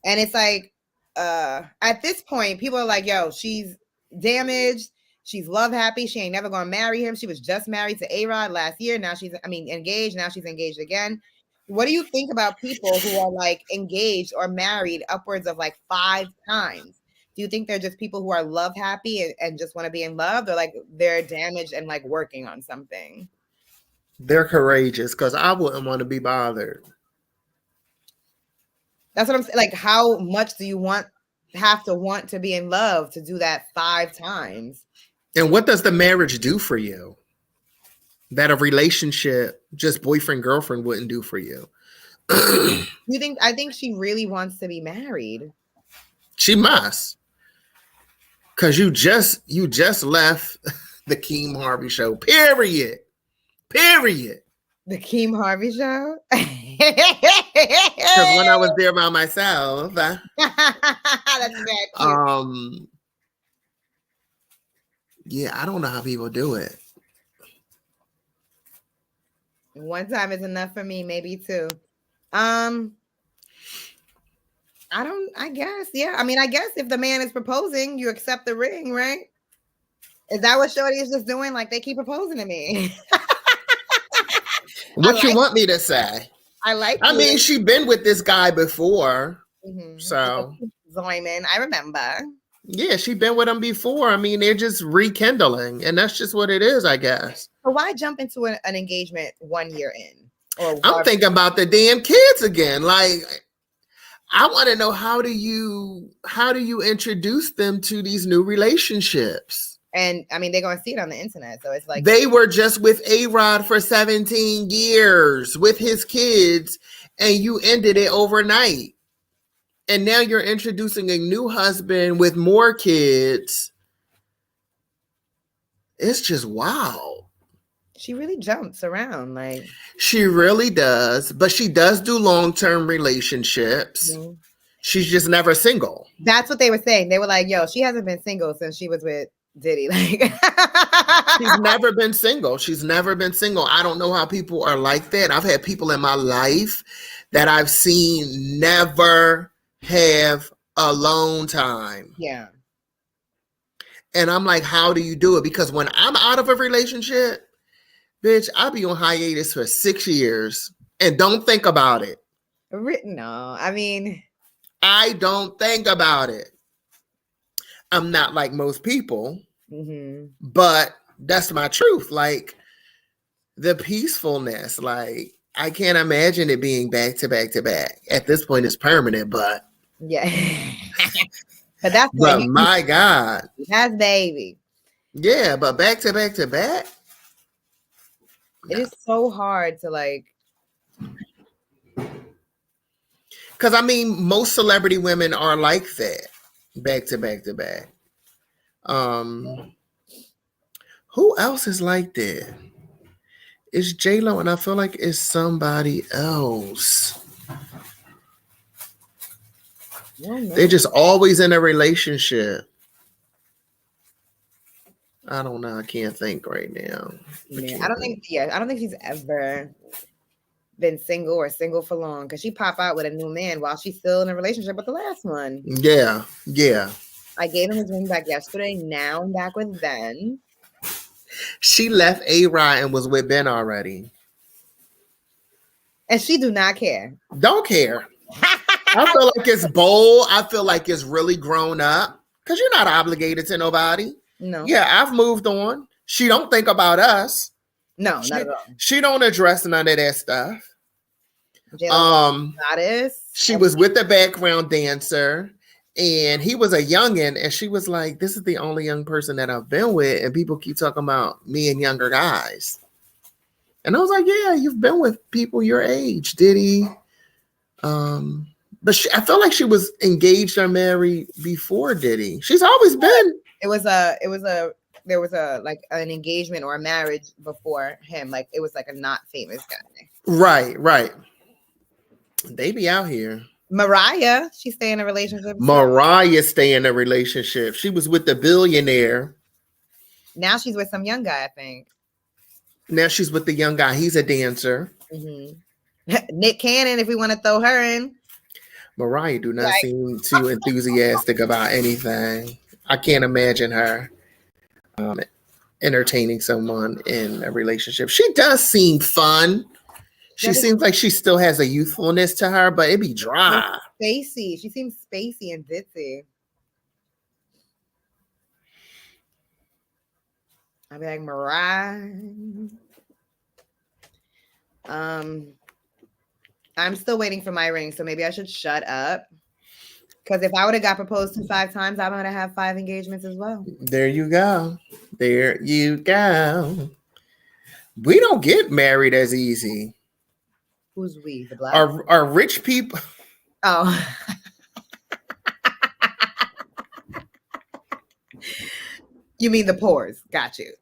And it's like, at this point, people are like, yo, she's damaged. She's love happy. She ain't never gonna marry him. She was just married to A-Rod last year. Now engaged. Now she's engaged again. What do you think about people who are like engaged or married upwards of like 5 times? Do you think they're just people who are love happy and just want to be in love, or like they're damaged and like working on something? They're courageous, because I wouldn't want to be bothered. That's what I'm saying. Like, how much do you have to want to be in love to do that 5 times? And what does the marriage do for you that a relationship, just boyfriend, girlfriend, wouldn't do for you? I think she really wants to be married. She must. Cause you just left the Keem Harvey show. Period. The Keem Harvey show. Because when I was there by myself, That's bad cute. Yeah, I don't know how people do it. One time is enough for me, maybe two. I guess, yeah. I mean, I guess if the man is proposing, you accept the ring, right? Is that what Shorty is just doing? Like, they keep proposing to me. What you want me to say? I mean, she been with this guy before. Mm-hmm. So Zoyman, I remember. Yeah, she been with him before. I mean, they're just rekindling, and that's just what it is, I guess. But why jump into an engagement 1 year in? I'm thinking about the damn kids again. Like, I want to know how do you introduce them to these new relationships? And I mean, they're gonna see it on the internet, so it's like they were just with A-Rod for 17 years with his kids, and you ended it overnight. And now you're introducing a new husband with more kids. It's just wow. She really jumps around. Like, she really does, but she does do long-term relationships. Mm-hmm. She's just never single. That's what they were saying. They were like, yo, she hasn't been single since she was with Diddy. Like, she's never been single. She's never been single. I don't know how people are like that. I've had people in my life that I've seen never have alone time. Yeah. And I'm like, how do you do it? Because when I'm out of a relationship, bitch, I'll be on hiatus for 6 years and don't think about it. No, I mean, I don't think about it. I'm not like most people, but that's my truth. Like, the peacefulness, like, I can't imagine it being back to back to back. At this point, it's permanent, but yeah. But my God. That's baby. Yeah, but back to back to back. It is so hard to like. Because I mean, most celebrity women are like that. Back to back to back. Who else is like that? It's J-Lo, and I feel like it's somebody else. They're just always in a relationship. I don't know. I can't think right now. I don't think she's ever been single or single for long, because she pop out with a new man while she's still in a relationship with the last one. Yeah. I gave him his ring back yesterday. Now I'm back with Ben. She left A-Rod and was with Ben already. And she do not care. Don't care. I feel like it's bold. I feel like it's really grown up, because you're not obligated to nobody. No. Yeah, I've moved on. She don't think about us. No, not at all. She don't address none of that stuff. Goddess. She was with the background dancer, and he was a youngin', and she was like, this is the only young person that I've been with, and people keep talking about me and younger guys. And I was like, yeah, you've been with people your age, Diddy. But I feel like she was engaged or married before Diddy. She's always been. There was like an engagement or a marriage before him. Like, it was like a not famous guy. Right. They be out here. Mariah, she stay in a relationship. Mariah stay in a relationship. She was with the billionaire. Now she's with some young guy, I think. Now she's with the young guy. He's a dancer. Nick Cannon, if we want to throw her in. Mariah do not seem too enthusiastic about anything. I can't imagine her entertaining someone in a relationship. She does seem fun. She seems like she still has a youthfulness to her, but it be dry. Spacey. She seems spacey and ditzy. I'd be like, Mariah. I'm still waiting for my ring, so maybe I should shut up. Because if I would have got proposed to 5 times, I would have 5 engagements as well. There you go. There you go. We don't get married as easy. Who's we? The black? Are rich people? Oh. You mean the pores? Got you.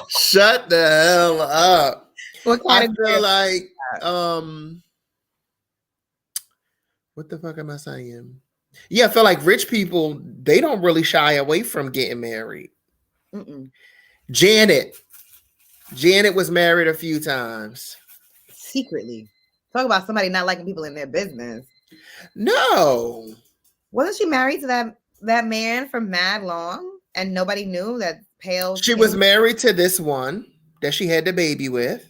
Shut the hell up. What I kind of feel like what the fuck am I saying? Yeah, I feel like rich people, they don't really shy away from getting married. Mm-mm. Janet was married a few times. Secretly. Talk about somebody not liking people in their business. No. Wasn't she married to that man for mad long and nobody knew that pale? She was married to this one that she had the baby with.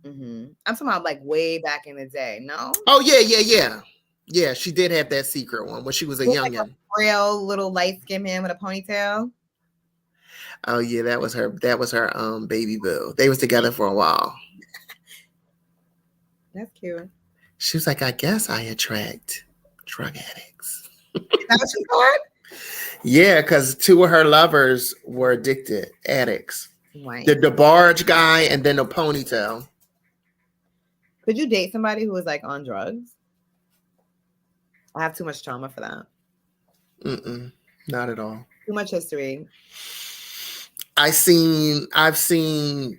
Mm-hmm. I'm talking about like way back in the day. No. Oh yeah. Yeah, she did have that secret one when she was a youngin'. Like a frail little light skinned man with a ponytail. Oh yeah, that was her baby boo. They was together for a while. That's cute. She was like, I guess I attract drug addicts. Is that what she thought? Yeah, because 2 of her lovers were addicts. Right. The DeBarge guy and then the ponytail. Could you date somebody who was like on drugs? I have too much trauma for that. Not at all. Too much history. I've seen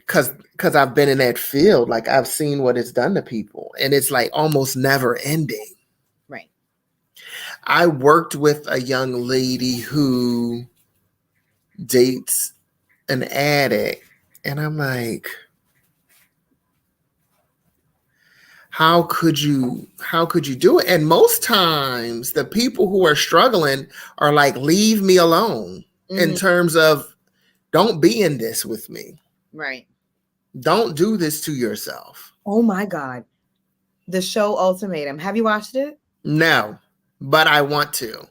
because I've been in that field, like I've seen what it's done to people, and it's like almost never ending. Right. I worked with a young lady who dates an addict, and I'm like, how could you do it? And most times the people who are struggling are like, leave me alone, in terms of, don't be in this with me. Right. Don't do this to yourself. Oh my God. The show Ultimatum. Have you watched it? No, but I want to.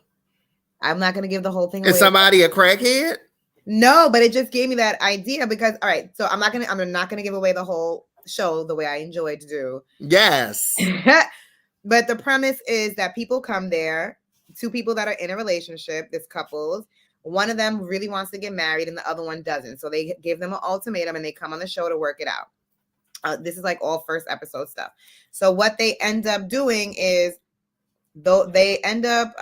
I'm not going to give the whole thing away. Is somebody a crackhead? No, but it just gave me that idea because, all right, so I'm not going to give away the whole show the way I enjoy to do. Yes. But the premise is that people come there, 2 people that are in a relationship, this couples. One of them really wants to get married and the other one doesn't. So they give them an ultimatum and they come on the show to work it out. This is like all first episode stuff. So what they end up doing is, though they end up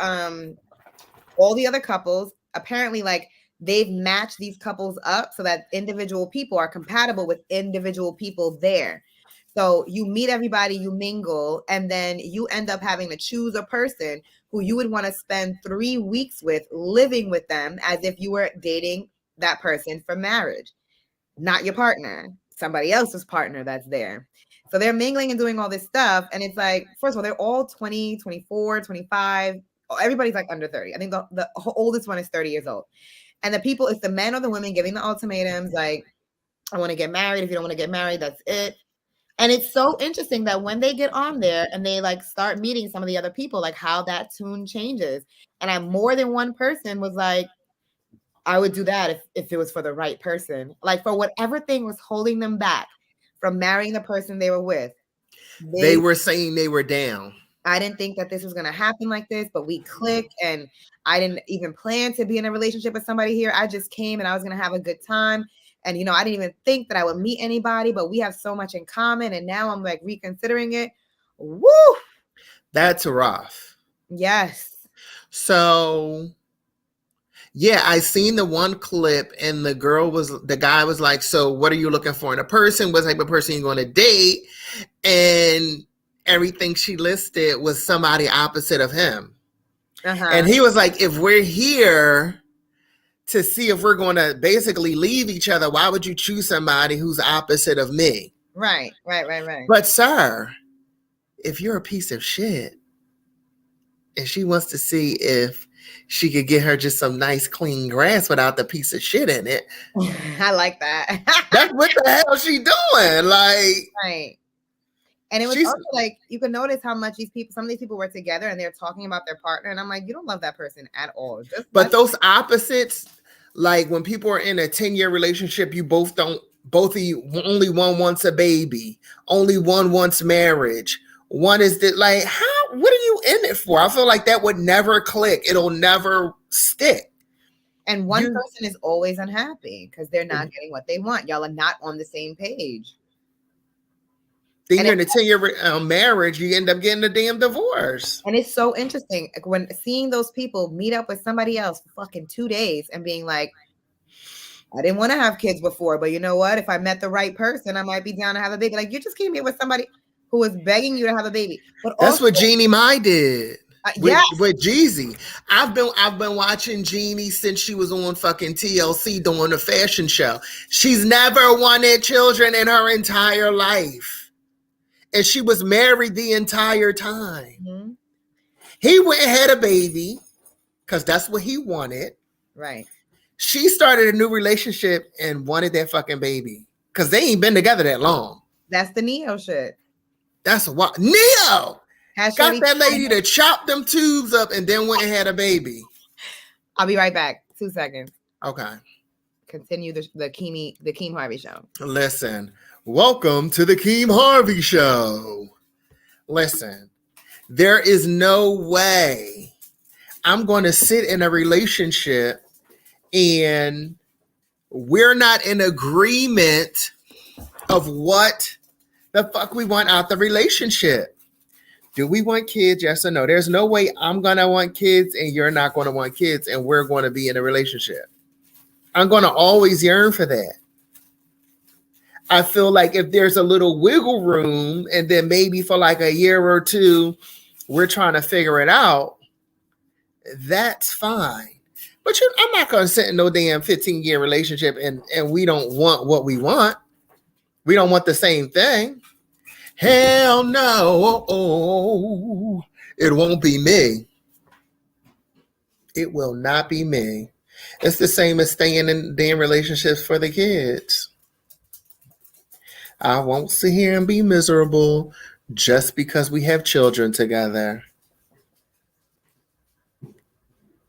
all the other couples, apparently like they've matched these couples up so that individual people are compatible with individual people there. So you meet everybody, you mingle, and then you end up having to choose a person who you would want to spend 3 weeks with, living with them as if you were dating that person for marriage. Not your partner, somebody else's partner that's there. So they're mingling and doing all this stuff. And it's like, first of all, they're all 20, 24, 25. Everybody's like under 30. I think the oldest one is 30 years old. And the people, it's the men or the women giving the ultimatums like, I want to get married. If you don't want to get married, that's it. And it's so interesting that when they get on there and they like start meeting some of the other people, like how that tune changes. And more than one person was like, I would do that if it was for the right person. Like for whatever thing was holding them back from marrying the person they were with. They were saying they were down. I didn't think that this was going to happen like this, but we clicked and I didn't even plan to be in a relationship with somebody here. I just came and I was going to have a good time. And, I didn't even think that I would meet anybody, but we have so much in common. And now I'm like reconsidering it. Woo! That's rough. Yes. So, yeah, I seen the one clip and the guy was like, so what are you looking for in a person? What type of person you're going to date? And everything she listed was somebody opposite of him. And he was like, if we're here to see if we're going to basically leave each other, why would you choose somebody who's opposite of me? Right. But sir, if you're a piece of shit and she wants to see if she could get her just some nice clean grass without the piece of shit in it. I like that. That's what the hell she doing? Like, right. And it was also like, you can notice how much some of these people were together and they're talking about their partner. And I'm like, you don't love that person at all. But those opposites, like when people are in a 10-year relationship, only one wants a baby. Only one wants marriage. One is that like, what are you in it for? I feel like that would never click. It'll never stick. And one person is always unhappy because they're not getting what they want. Y'all are not on the same page. Then you're in a 10-year marriage, you end up getting a damn divorce. And it's so interesting when seeing those people meet up with somebody else for fucking 2 days and being like, I didn't want to have kids before, but you know what? If I met the right person, I might be down to have a baby. Like, you just came here with somebody who was begging you to have a baby. But That's also, what Jeannie Mai did. Yes. With Jeezy. I've been watching Jeannie since she was on fucking TLC doing a fashion show. She's never wanted children in her entire life. And she was married the entire time. Mm-hmm. He went and had a baby because that's what he wanted. Right. She started a new relationship and wanted that fucking baby because they ain't been together that long. That's the Neo shit. That's what Neo Has got Shorty- that lady to chop them tubes up and then went and had a baby. I'll be right back. 2 seconds. Okay. Continue the Keem Harvey show. Listen, welcome to the Keem Harvey show. Listen, there is no way I'm going to sit in a relationship and we're not in agreement of what the fuck we want out the relationship. Do we want kids? Yes or no? There's no way I'm going to want kids and you're not going to want kids and we're going to be in a relationship. I'm going to always yearn for that. I feel like if there's a little wiggle room and then maybe for like a year or two, we're trying to figure it out, that's fine. But I'm not going to sit in no damn 15-year relationship and we don't want what we want. We don't want the same thing. Hell no. Oh, it won't be me. It will not be me. It's the same as staying in damn relationships for the kids. I won't sit here and be miserable just because we have children together.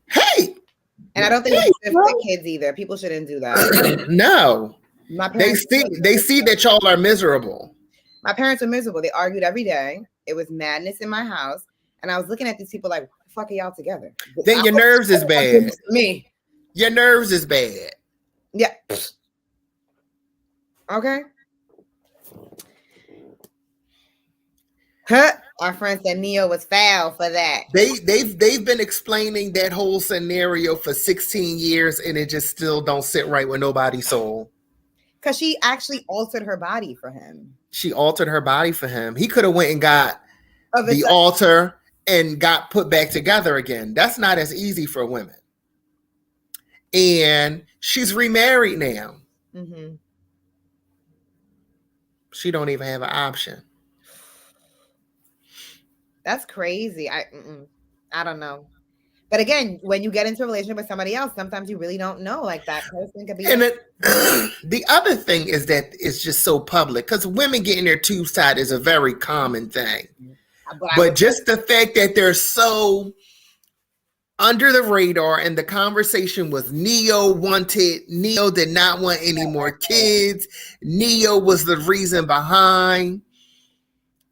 Hey! And I don't think it's good for kids either. People shouldn't do that. No. My They see that y'all are miserable. My parents are miserable. They argued every day. It was madness in my house. And I was looking at these people like, what the fuck are y'all together? Then your nerves is bad. Me. Your nerves is bad. Yeah. Okay. Huh? Our friend said Neo was foul for that. They've been explaining that whole scenario for 16 years and it just still don't sit right with nobody's soul. Because she actually altered her body for him. She altered her body for him. He could have went and got the altar and got put back together again. That's not as easy for women. And she's remarried now. Mm-hmm. She don't even have an option. That's crazy. I don't know. But again, when you get into a relationship with somebody else, sometimes you really don't know. Like that person could be. And the other thing is that it's just so public because women getting their tubes tied is a very common thing. But just the fact that they're so under the radar and the conversation was Neo did not want any more kids. Neo was the reason behind.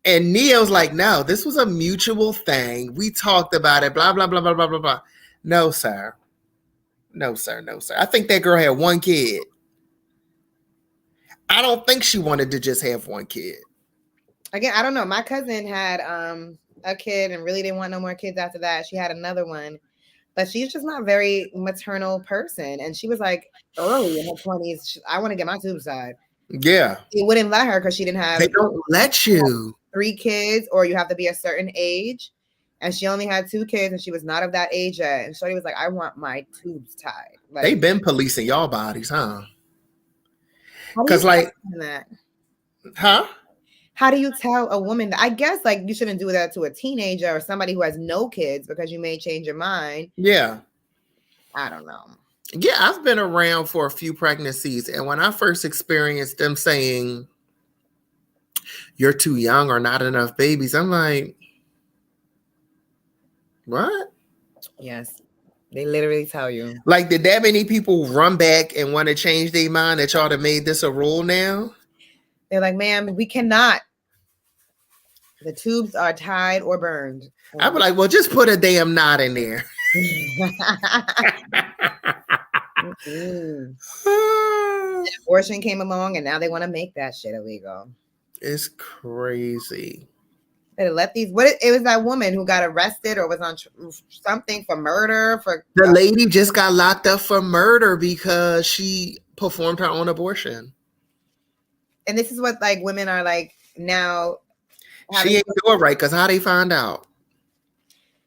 And Neo's like, no, this was a mutual thing. We talked about it, blah, blah, blah, blah, blah, blah, blah. No, sir. No, sir. No, sir. I think that girl had one kid. I don't think she wanted to just have one kid. Again, I don't know. My cousin had a kid and really didn't want no more kids after that. She had another one. But she's just not a very maternal person. And she was like early in her 20s. I want to get my tubes tied. Yeah. It wouldn't let her because she didn't have. They don't let you. 3 kids, or you have to be a certain age. And she only had 2 kids and she was not of that age yet. And Shorty was like, I want my tubes tied. Like, they've been policing y'all bodies, huh? Because like that. Huh? How do you tell a woman that? I guess like you shouldn't do that to a teenager or somebody who has no kids because you may change your mind. Yeah. I don't know. Yeah, I've been around for a few pregnancies. And when I first experienced them saying, you're too young or not enough babies, I'm like, what? Yes. They literally tell you. Like, did that many people run back and want to change their mind that y'all have made this a rule now? They're like, ma'am, we cannot. The tubes are tied or burned. I'd be like, well, just put a damn knot in there. Abortion came along and now they want to make that shit illegal. It's crazy. They let these. It was that woman who got arrested or was on something for murder. For the lady just got locked up for murder because she performed her own abortion. And this is what like women are like now. She ain't do it right because how they find out?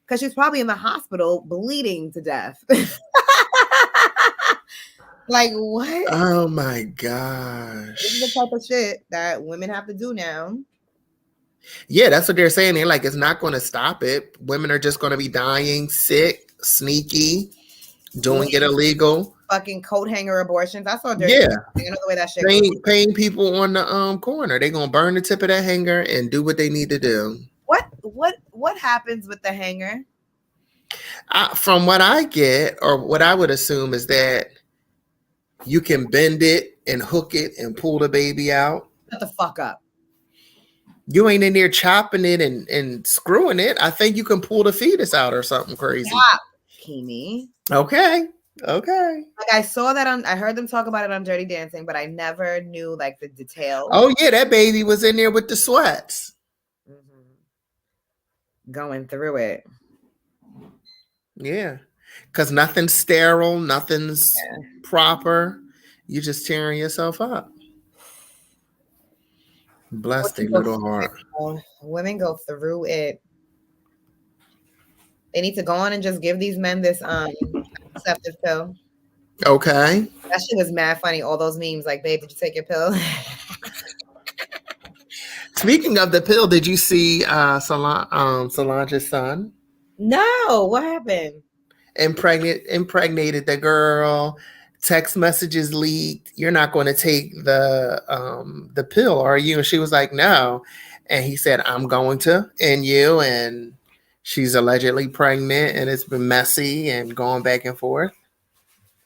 Because she's probably in the hospital bleeding to death. Like what? Oh my gosh. This is the type of shit that women have to do now. Yeah, that's what they're saying. They're like, it's not going to stop it. Women are just going to be dying, sick, sneaky, doing it illegal. Fucking coat hanger abortions. I saw dirty. Yeah. You know the way that shit goes. Paying people on the corner. They're going to burn the tip of that hanger and do what they need to do. What happens with the hanger? From what I get, or what I would assume, is that you can bend it and hook it and pull the baby out. Shut the fuck up. You ain't in there chopping it and screwing it. I think you can pull the fetus out or something crazy. Stop, Kimi. Okay. Like I saw that I heard them talk about it on Dirty Dancing, but I never knew like the details. Oh yeah, that baby was in there with the sweats. Going through it. Yeah. Because nothing's sterile, nothing's proper. You're just tearing yourself up. Bless their little heart. Women go through it. They need to go on and just give these men this contraceptive pill. Okay. That shit was mad funny. All those memes like, babe, did you take your pill? Speaking of the pill, did you see Solange's son? No, what happened? Impregnated the girl. Text messages leaked. You're not going to take the pill, are you? And she was like, no. And he said, I'm going to. And you. And she's allegedly pregnant, and it's been messy and going back and forth.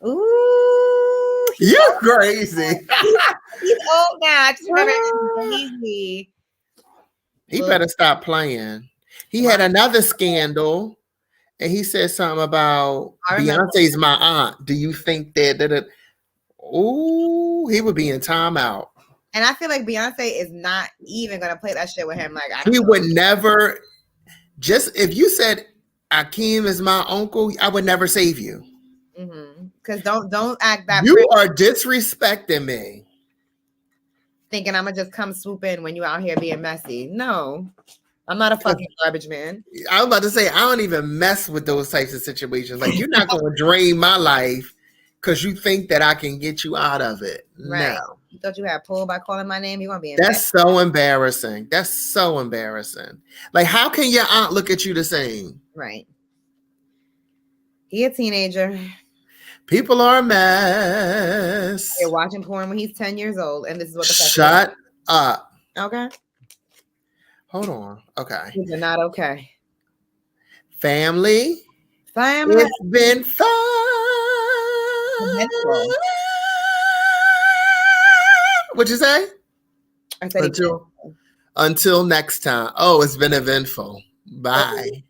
Ooh, you're crazy. He's old now. I just remember he better stop playing. He had another scandal. And he said something about Beyonce's my aunt. Do you think that? Ooh, he would be in timeout. And I feel like Beyonce is not even gonna play that shit with him. Like he would never. Just if you said Akeem is my uncle, I would never save you. Because don't act that. You are disrespecting me. Thinking I'm gonna just come swoop in when you out here being messy. No. I'm not a fucking garbage man. I was about to say, I don't even mess with those types of situations. Like, you're not going to drain my life because you think that I can get you out of it. Right. No. You thought you had pulled by calling my name? You're going to be in That's so embarrassing. That's so embarrassing. Like, how can your aunt look at you the same? Right. He a teenager. People are a mess. They're watching porn when he's 10 years old. And this is what the Shut up. Okay. Hold on. Okay. These are not okay. Family. It's been fun. What'd you say? I said until next time. Oh, it's been eventful. Bye.